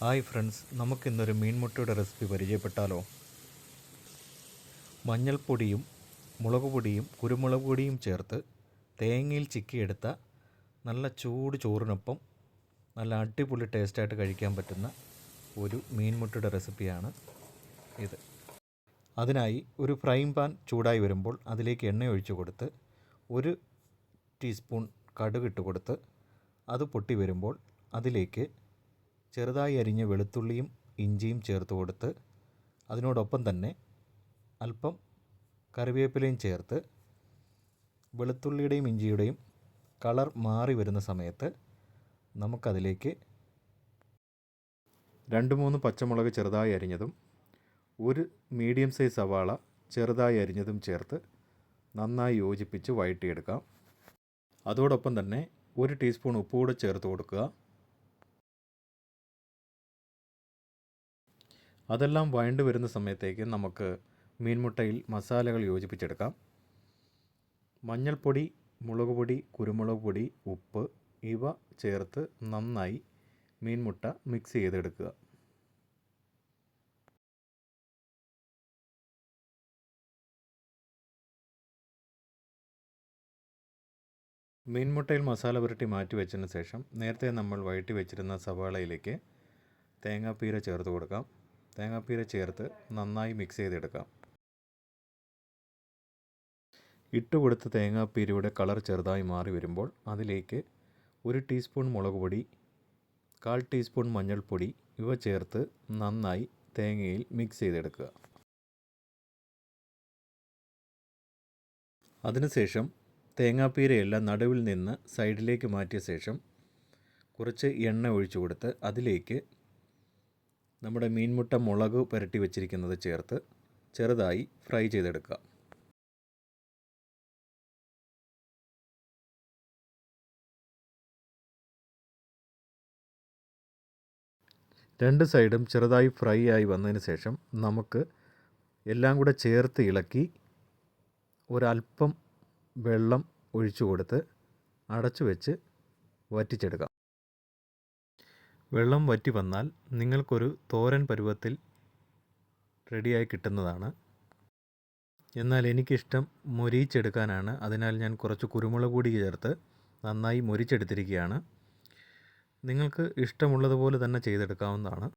Hi friends, നമുക്കിന്നൊരു മീൻമുട്ടയുടെ recipe പരിചയപ്പെട്ടാലോ? മഞ്ഞൾപ്പൊടിയും മുളക് പൊടിയും കുരുമുളക് പൊടിയും ചേർത്ത് തേങ്ങയിൽ ചിക്കിയെടുത്ത നല്ല ചൂട് ചോറിനൊപ്പം നല്ല അടിപൊളി ടേസ്റ്റായിട്ട് കഴിക്കാൻ പറ്റുന്ന ഒരു മീൻമുട്ടയുടെ റെസിപ്പിയാണ് ഇത്. അതിനായി ഒരു ഫ്രൈങ് പാൻ ചൂടായി വരുമ്പോൾ അതിലേക്ക് എണ്ണ ഒഴിച്ചു കൊടുത്ത് 1 ടീസ്പൂൺ കടുക് ഇട്ട് കൊടുത്ത് അത് പൊട്ടി വരുമ്പോൾ അതിലേക്ക് ചെറുതായി അരിഞ്ഞ വെളുത്തുള്ളിയും ഇഞ്ചിയും ചേർത്ത് കൊടുത്ത് അതിനോടൊപ്പം തന്നെ അല്പം കറിവേപ്പിലയും ചേർത്ത് വെളുത്തുള്ളിയുടെയും ഇഞ്ചിയുടെയും കളർ മാറി വരുന്ന സമയത്ത് നമുക്കതിലേക്ക് 2-3 പച്ചമുളക് ചെറുതായി അരിഞ്ഞതും 1 മീഡിയം സൈസ് സവാള ചെറുതായി അരിഞ്ഞതും ചേർത്ത് നന്നായി യോജിപ്പിച്ച് വഴറ്റിയെടുക്കാം. അതോടൊപ്പം തന്നെ 1 ടീസ്പൂൺ ഉപ്പ് കൂടെ ചേർത്ത് കൊടുക്കുക. അതെല്ലാം വഴണ്ട് വരുന്ന സമയത്തേക്ക് നമുക്ക് മീൻമുട്ടയിൽ മസാലകൾ യോജിപ്പിച്ചെടുക്കാം. മഞ്ഞൾപ്പൊടി, മുളക് പൊടി, കുരുമുളക് പൊടി, ഉപ്പ് ഇവ ചേർത്ത് നന്നായി മീൻമുട്ട മിക്സ് ചെയ്തെടുക്കുക. മീൻമുട്ടയിൽ മസാല പുരട്ടി മാറ്റി വെച്ചതിന് ശേഷം നേരത്തെ നമ്മൾ വഴറ്റി വെച്ചിരുന്ന സവാളയിലേക്ക് തേങ്ങാപ്പീര ചേർത്ത് കൊടുക്കാം. തേങ്ങാപ്പീര ചേർത്ത് നന്നായി മിക്സ് ചെയ്തെടുക്കാം. ഇട്ടുകൊടുത്ത തേങ്ങാപ്പീരയുടെ കളർ ചെറുതായി മാറി വരുമ്പോൾ അതിലേക്ക് 1 ടീസ്പൂൺ മുളക് പൊടി, 1/4 ടീസ്പൂൺ മഞ്ഞൾപ്പൊടി ഇവ ചേർത്ത് നന്നായി തേങ്ങയിൽ മിക്സ് ചെയ്തെടുക്കുക. അതിനുശേഷം തേങ്ങാപ്പീരയെല്ലാം നടുവിൽ നിന്ന് സൈഡിലേക്ക് മാറ്റിയ ശേഷം കുറച്ച് എണ്ണ ഒഴിച്ചു കൊടുത്ത് അതിലേക്ക് നമ്മുടെ മീൻമുട്ട മുളക് പുരട്ടി വെച്ചിരിക്കുന്നത് ചേർത്ത് ചെറുതായി ഫ്രൈ ചെയ്തെടുക്കുക. രണ്ട് സൈഡും ചെറുതായി ഫ്രൈ ആയി വന്നതിന് ശേഷം നമുക്ക് എല്ലാം കൂടെ ചേർത്ത് ഇളക്കി ഒരല്പം വെള്ളം ഒഴിച്ചു കൊടുത്ത് അടച്ചു വെച്ച് വറ്റിച്ചെടുക്കാം. വെള്ളം വറ്റി വന്നാൽ നിങ്ങൾക്കൊരു തോരൻ പരുവത്തിൽ റെഡിയായി കിട്ടുന്നതാണ്. എന്നാൽ എനിക്കിഷ്ടം മൊരിയിച്ചെടുക്കാനാണ്. അതിനാൽ ഞാൻ കുറച്ച് കുരുമുളക് പൊടി ചേർത്ത് നന്നായി മൊരിച്ചെടുത്തിരിക്കുകയാണ്. നിങ്ങൾക്ക് ഇഷ്ടമുള്ളതുപോലെ തന്നെ ചെയ്തെടുക്കാവുന്നതാണ്.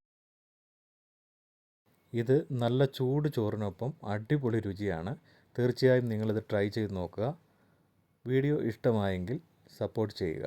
ഇത് നല്ല ചൂട് ചോറിനൊപ്പം അടിപൊളി രുചിയാണ്. തീർച്ചയായും നിങ്ങളിത് ട്രൈ ചെയ്ത് നോക്കുക. വീഡിയോ ഇഷ്ടമായെങ്കിൽ സപ്പോർട്ട് ചെയ്യുക.